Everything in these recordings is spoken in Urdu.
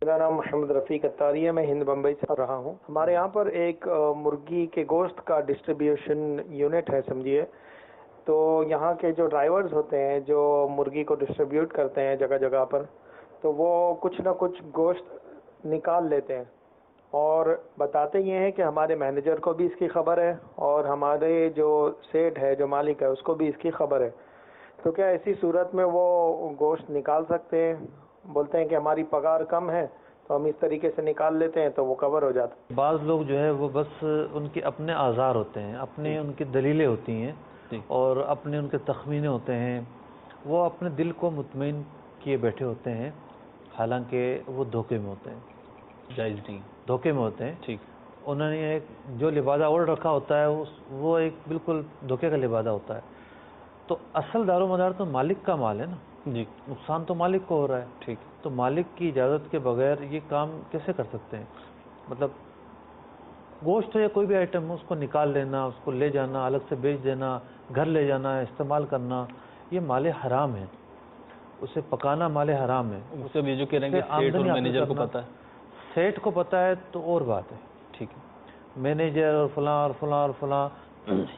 میرا نام محمد رفیق اتاری ہے، میں ہند بمبئی سے رہا ہوں۔ ہمارے یہاں پر ایک مرغی کے گوشت کا ڈسٹریبیوشن یونٹ ہے سمجھیے، تو یہاں کے جو ڈرائیورز ہوتے ہیں جو مرغی کو ڈسٹریبیوٹ کرتے ہیں جگہ جگہ پر، تو وہ کچھ نہ کچھ گوشت نکال لیتے ہیں اور بتاتے یہ ہیں کہ ہمارے مینیجر کو بھی اس کی خبر ہے اور ہمارے جو سیٹ ہے، جو مالک ہے، اس کو بھی اس کی خبر ہے۔ تو کیا ایسی صورت میں وہ گوشت نکال سکتے ہیں؟ بولتے ہیں کہ ہماری پگار کم ہے تو ہم اس طریقے سے نکال لیتے ہیں تو وہ کور ہو جاتا ہے۔ بعض لوگ جو ہے وہ بس ان کے اپنے آزار ہوتے ہیں، اپنی ان کی دلیلیں ہوتی ہیں اور اپنے ان کے تخمینے ہوتے ہیں، وہ اپنے دل کو مطمئن کیے بیٹھے ہوتے ہیں، حالانکہ وہ دھوکے میں ہوتے ہیں، جائز نہیں، دھوکے میں ہوتے ہیں۔ ٹھیک، انہوں نے ایک جو لبادہ اوڑھ رکھا ہوتا ہے وہ ایک بالکل دھوکے کا لبادہ ہوتا ہے۔ تو اصل دار و مدار تو مالک کا مال ہے نا، جی، نقصان تو مالک کو ہو رہا ہے۔ ٹھیک، تو مالک کی اجازت کے بغیر یہ کام کیسے کر سکتے ہیں؟ مطلب گوشت یا کوئی بھی آئٹم اس کو نکال لینا، اس کو لے جانا، الگ سے بیچ دینا، گھر لے جانا، استعمال کرنا، یہ مال حرام ہے، اسے پکانا مال حرام ہے۔ اس سے جو کہہ رہے ہیں کہ سیٹ اور مینیجر کو پتہ ہے، سیٹ کو پتہ ہے تو اور بات ہے، ٹھیک ہے، مینیجر اور فلاں اور فلاں اور فلاں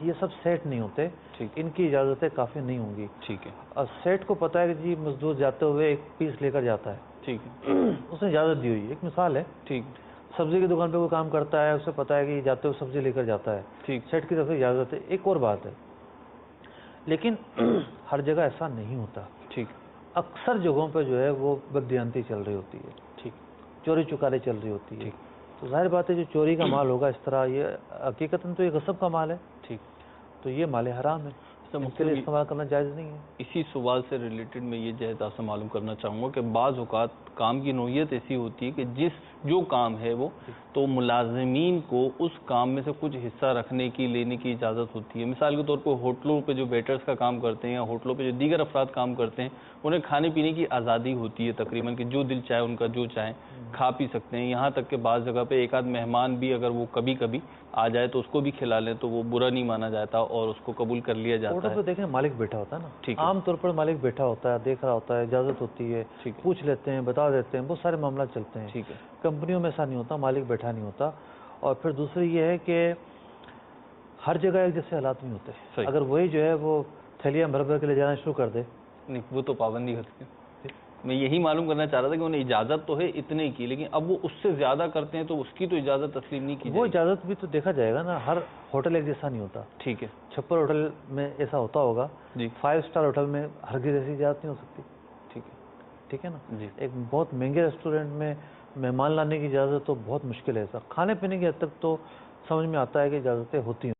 یہ سب سیٹ نہیں ہوتے، ان کی اجازتیں کافی نہیں ہوں گی۔ ٹھیک ہے، اور سیٹ کو پتہ ہے کہ جی مزدور جاتے ہوئے ایک پیس لے کر جاتا ہے، ٹھیک ہے، اس نے اجازت دی ہوئی ہے، ایک مثال ہے، ٹھیک، سبزی کی دکان پہ کوئی کام کرتا ہے، اسے پتہ ہے کہ جاتے ہوئے سبزی لے کر جاتا ہے، ٹھیک، سیٹ کی طرف سے اجازت ہے، ایک اور بات ہے، لیکن ہر جگہ ایسا نہیں ہوتا، ٹھیک، اکثر جگہوں پہ جو ہے وہ بددیانتی چل رہی ہوتی ہے، ٹھیک، چوری چکاری چل رہی ہوتی ہے، تو ظاہر بات ہے جو چوری کا مال ہوگا اس طرح، یہ حقیقتاً تو یہ غصب کا مال ہے، ٹھیک، تو یہ مال حرام ہے، اس کے لیے استعمال کرنا جائز نہیں ہے۔ اسی سوال سے ریلیٹڈ میں یہ جہد آپ سے معلوم کرنا چاہوں گا کہ بعض اوقات کام کی نوعیت ایسی ہوتی ہے کہ جو کام ہے وہ تو ملازمین کو اس کام میں سے کچھ حصہ رکھنے کی لینے کی اجازت ہوتی ہے۔ مثال کے طور پر ہوٹلوں پہ جو ویٹرز کا کام کرتے ہیں یا ہوٹلوں پہ جو دیگر افراد کام کرتے ہیں، انہیں کھانے پینے کی آزادی ہوتی ہے تقریباً، کہ جو دل چاہے ان کا جو چاہیں کھا پی سکتے ہیں، یہاں تک کہ بعض جگہ پہ ایک آدھ مہمان بھی اگر وہ کبھی کبھی آ جائے تو اس کو بھی کھلا لیں تو وہ برا نہیں مانا جاتا اور اس کو قبول کر لیا جاتا ہے۔ ہوٹل پہ دیکھیں مالک بیٹھا ہوتا ہے نا، عام طور پر مالک بیٹھا ہوتا ہے، دیکھ رہا ہوتا ہے، اجازت ہوتی ہے، پوچھ لیتے ہیں، بتا دیتے ہیں، بہت سارے معاملات چلتے ہیں، ٹھیک ہے، کمپنیوں میں ایسا نہیں ہوتا، مالک بیٹھا نہیں ہوتا۔ اور پھر دوسری یہ ہے کہ ہر جگہ ایک جیسے حالات نہیں ہوتے، اگر وہی جو ہے وہ تھیلیاں بھر بھر کے لے جانا شروع کر دے، نہیں وہ تو پابندی کرتے ہیں۔ میں یہی معلوم کرنا چاہ رہا تھا کہ انہیں اجازت تو ہے اتنے کی، لیکن اب وہ اس سے زیادہ کرتے ہیں تو اس کی تو اجازت تسلیم نہیں کی جائے گی۔ وہ اجازت بھی تو دیکھا جائے گا نا، ہر ہوٹل ایک جیسا نہیں ہوتا، ٹھیک ہے، چھپر ہوٹل میں ایسا ہوتا ہوگا، جی، 5 اسٹار ہوٹل میں ہرگز ایسی اجازت نہیں ہو سکتی، ٹھیک ہے، ٹھیک ہے نا، جی، ایک بہت مہنگے ریسٹورینٹ میں مہمان لانے کی اجازت تو بہت مشکل ہے، ایسا کھانے پینے کی حد تک تو سمجھ میں آتا ہے کہ اجازتیں ہوتی ہیں۔